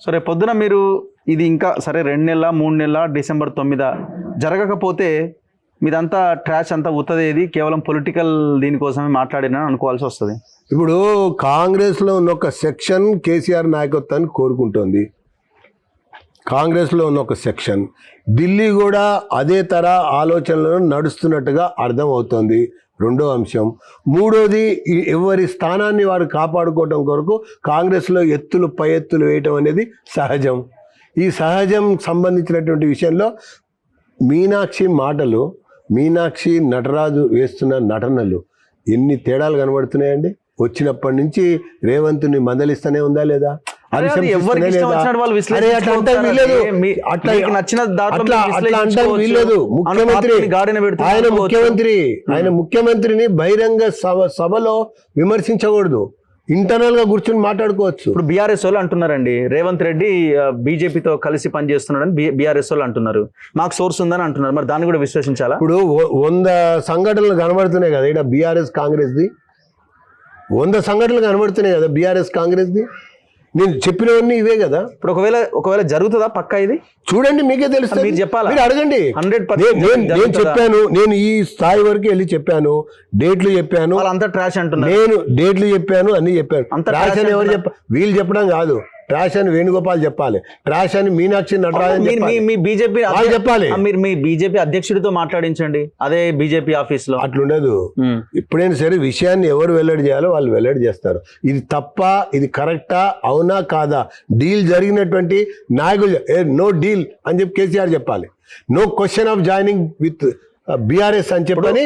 So రేపు పొద్దున మీరు ఇది ఇంకా సరే 2 నెలల 3 నెలల డిసెంబర్ 9 జరగకపోతే మీదంతా ట్రాష్ అంతా ఉత్తదేది కేవలం పొలిటికల్ దీనికోసమే మాట్లాడినా అనుకోవాల్సి వస్తుంది. ఇప్పుడు కాంగ్రెస్లో ఉన్న ఒక సెక్షన్ కేసీఆర్ నాయకత్వాన్ని కోరుకుంటోంది. కాంగ్రెస్లో ఉన్న ఒక సెక్షన్ ఢిల్లీ కూడా అదే తర ఆలోచనలను నడుస్తున్నట్టుగా అర్థమవుతోంది. రెండో అంశం. మూడోది, ఎవరి స్థానాన్ని వారు కాపాడుకోవటం కొరకు కాంగ్రెస్లో ఎత్తులు పై ఎత్తులు వేయటం అనేది సహజం. ఈ సహజం సంబంధించినటువంటి విషయంలో మీనాక్షి నటరాజు వేస్తున్న నటనలు ఎన్ని తేడాలు కనబడుతున్నాయండి. వచ్చినప్పటి నుంచి రేవంత్ని మందలిస్తూనే ఉందా లేదా? ఆయన ముఖ్యమంత్రిని బహిరంగ సభలో విమర్శించకూడదు, ఇంటర్నల్ గా కూర్చొని మాట్లాడుకోవచ్చు. ఇప్పుడు బీఆర్ఎస్ వాళ్ళు అంటున్నారండి, రేవంత్ రెడ్డి బీజేపీతో కలిసి పనిచేస్తున్నాడని బీఆర్ఎస్ వాళ్ళు అంటున్నారు, మాకు సోర్స్ ఉందని అంటున్నారు. మరి దాన్ని కూడా విశ్వసించాలా? ఇప్పుడు 100 సంఘటనలు కనబడుతున్నాయి కదా ఇక్కడ బీఆర్ఎస్ కాంగ్రెస్ది. 100 సంఘటనలు కనబడుతున్నాయి కదా బీఆర్ఎస్ కాంగ్రెస్ది. నేను చెప్పినవన్నీ ఇవే కదా. ఇప్పుడు ఒకవేళ జరుగుతుందా పక్కా? ఇది చూడండి, మీకే తెలుస్తుంది, మీరు చెప్పాలి, మీరు అడగండి. 100% నేను చెప్పాను, నేను ఈ స్థాయి వరకు వెళ్ళి చెప్పాను, డేట్లు చెప్పాను, అంతా ట్రాష్ అంటున్నారు. నేను డేట్లు చెప్పాను, అన్ని చెప్పాను. ట్రాష్ అని ఎవరు వీళ్ళు చెప్పడం కాదు, ట్రాష్ అని వేణుగోపాల్ చెప్పాలి, ట్రాష్ అని మీనాక్షి నటరాజన్ మీ బీజేపీ చెప్పాలి. మీరు మీ బీజేపీ అధ్యక్షుడితో మాట్లాడించండి, అదే బీజేపీ ఆఫీస్ లో. అట్లుండదు. ఎప్పుడైనా సరే విషయాన్ని ఎవరు వెల్లడి చేయాలో వాళ్ళు వెల్లడి చేస్తారు. ఇది తప్ప, ఇది కరెక్టా, అవునా కాదా, డీల్ జరిగినటువంటి నాయకులు నో డీల్ అని చెప్పి కేసీఆర్ చెప్పాలి. No question of joining with BRS అని చెప్పని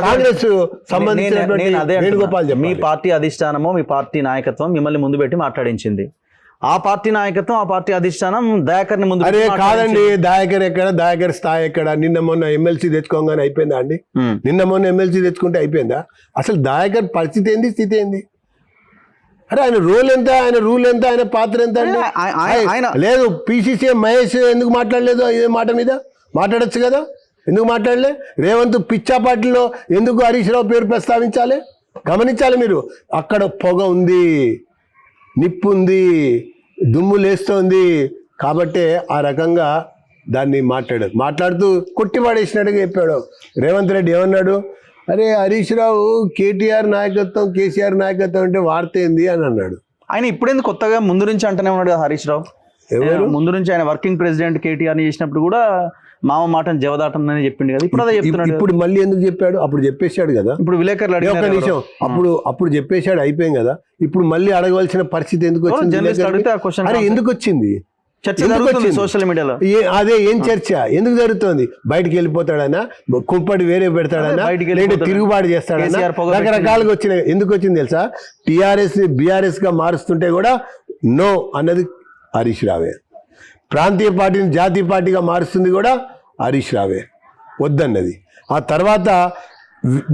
కాంగ్రెస్ సంబంధించినటువంటి వేణుగోపాల్ చెప్పాలి. మీ పార్టీ అధిష్టానమో మీ పార్టీ నాయకత్వం మిమ్మల్ని ముందు పెట్టి మాట్లాడించింది. ఆ పార్టీ నాయకత్వం, ఆ పార్టీ అధిష్టానం దయాకర్ని ముందు. అరే కాదండి, దయాకర్ ఎక్కడ, దయాకర్ స్థాయి ఎక్కడ? నిన్న మొన్న ఎమ్మెల్సీ తెచ్చుకోగానే అయిపోయిందా అండి? నిన్న మొన్న ఎమ్మెల్సీ తెచ్చుకుంటే అయిపోయిందా? అసలు దయాకర్ పరిస్థితి ఏంది, స్థితి ఏంది? అరే ఆయన రోల్ ఎంత, ఆయన రూల్ ఎంత, ఆయన పాత్ర ఎంత అండి? లేదు, పిసిసి మహేష్ ఎందుకు మాట్లాడలేదు ఇదే మాట మీద? మాట్లాడచ్చు కదా, ఎందుకు మాట్లాడలే? రేవంత్ పిచ్చా పార్టీలో ఎందుకు హరీష్ రావు పేరు ప్రస్తావించాలి? గమనించాలి మీరు. అక్కడ పొగ ఉంది, నిప్పు ఉంది, దుమ్ము లేస్తోంది కాబట్టే ఆ రకంగా దాన్ని మాట్లాడుతూ కొట్టిపాడేసినట్టుగా చెప్పాడు. రేవంత్ రెడ్డి ఏమన్నాడు? అరే హరీష్ రావు కేటీఆర్ నాయకత్వం, కేసీఆర్ నాయకత్వం అంటే వార్త ఏంది అని అన్నాడు. ఆయన ఇప్పుడేందుకు కొత్తగా ముందు నుంచి అంటూనే ఉన్నాడు హరీష్ రావు. ముందు నుంచి ఆయన వర్కింగ్ ప్రెసిడెంట్ కేటీఆర్ చేసినప్పుడు కూడా మామ మాటను జవదాటని చెప్పిండు కదా, ఇప్పుడు అదే చెప్తున్నాడు. ఇప్పుడు మళ్ళీ ఎందుకు చెప్పాడు? అప్పుడు చెప్పేశాడు కదా. ఇప్పుడు విలేకరులు ఒక నిమిషం, అప్పుడు చెప్పేశాడు, అయిపోయింది కదా. ఇప్పుడు మళ్ళీ అడగవలసిన పరిస్థితి ఎందుకు వచ్చింది? అరే ఎందుకు వచ్చింది? చర్చ జరుగుతుంది సోషల్ మీడియాలో. అదే ఏం చర్చ ఎందుకు జరుగుతుంది? బయటకు వెళ్ళిపోతాడనా, కుంపటి వేరే పెడతాడనా, తిరుగుబాటు చేస్తాడనా, రకరకాలుగా వచ్చినాయి. ఎందుకు వచ్చింది తెలుసా? టీఆర్ఎస్ ని బీఆర్ఎస్ గా మారుస్తుంటే కూడా నో అన్నది హరీష్ రావే. ప్రాంతీయ పార్టీని జాతీయ పార్టీగా మారుస్తుంది కూడా హరీష్ రావే వద్దన్నది. ఆ తర్వాత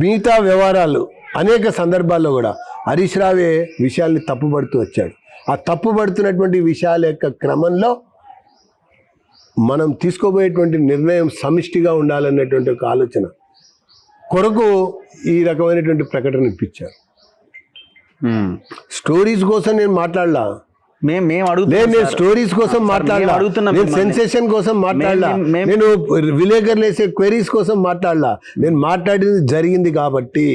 మిగతా వ్యవహారాలు అనేక సందర్భాల్లో కూడా హరీష్ రావే విషయాల్ని తప్పుపడుతూ వచ్చాడు. ఆ తప్పుపడుతున్నటువంటి విషయాల యొక్క క్రమంలో మనం తీసుకోబోయేటువంటి నిర్ణయం సమిష్టిగా ఉండాలన్నటువంటి ఒక ఆలోచన కొరకు ఈ రకమైనటువంటి ప్రకటన ఇప్పించారు. స్టోరీస్ కోసం నేను మాట్లాడలా, నేను స్టోరీస్ కోసం మాట్లాడలా, నేను సెన్సేషన్ కోసం మాట్లాడలా, నేను విలేకరులు వేసే క్వెరీస్ కోసం మాట్లాడలా. నేను మాట్లాడింది జరిగింది కాబట్టి,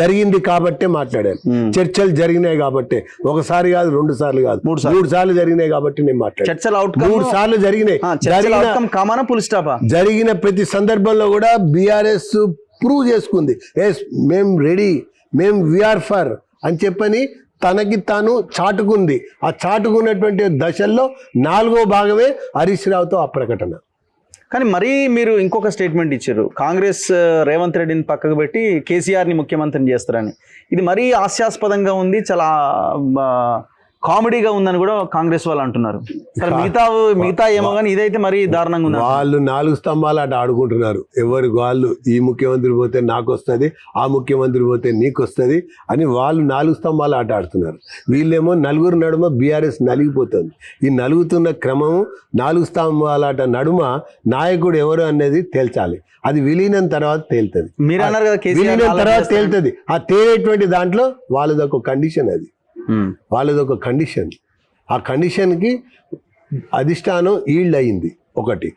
జరిగింది కాబట్టే మాట్లాడాను. చర్చలు జరిగినాయి కాబట్టి, ఒకసారి కాదు, 2 సార్లు కాదు, 3 సార్లు జరిగినాయి కాబట్టి నేను మాట్లాడాను. 3 సార్లు జరిగినాయి. జరిగిన ప్రతి సందర్భంలో కూడా బీఆర్ఎస్ ప్రూవ్ చేసుకుంది, ఎస్ మేము రెడీ, మేము వీఆర్ ఫర్ అని చెప్పని తనకి తాను చాటుకుంది. ఆ చాటుకున్నటువంటి దశల్లో 4వ భాగమే హరీష్ రావుతో ఆ ప్రకటన. కానీ మరీ మీరు ఇంకొక స్టేట్మెంట్ ఇచ్చారు, కాంగ్రెస్ రేవంత్ రెడ్డిని పక్కకు పెట్టి కేసీఆర్ని ముఖ్యమంత్రిని చేస్తారని. ఇది మరీ హాస్యాస్పదంగా ఉంది, చాలా కామెడీగా ఉందని కూడా కాంగ్రెస్ వాళ్ళు అంటున్నారు. సరే మిగతా ఏమో కానీ ఇదైతే మరీ దారుణంగా ఉంది. వాళ్ళు 4 స్తంభాలు ఆట ఆడుకుంటున్నారు. ఎవరి వాళ్ళు ఈ ముఖ్యమంత్రి పోతే నాకు వస్తుంది, ఆ ముఖ్యమంత్రి పోతే నీకు వస్తుంది అని వాళ్ళు 4 స్తంభాలు ఆట ఆడుతున్నారు. వీళ్ళేమో నలుగురు నడుమ బీఆర్ఎస్ నలిగిపోతుంది. ఈ నలుగుతున్న క్రమము 4 స్తంభాల ఆట నడుమ నాయకుడు ఎవరు అనేది తేల్చాలి. అది విలీనం తర్వాత తేలుతుంది. మీరు అన్నారు కదా విలీనం తర్వాత తేలుతుంది. ఆ తేలేటువంటి దాంట్లో వాళ్ళది ఒక కండిషన్, అది వాళ్ళది ఒక కండిషన్. ఆ కండిషన్కి అధిష్టానం ఈల్డ్ అయింది ఒకటి.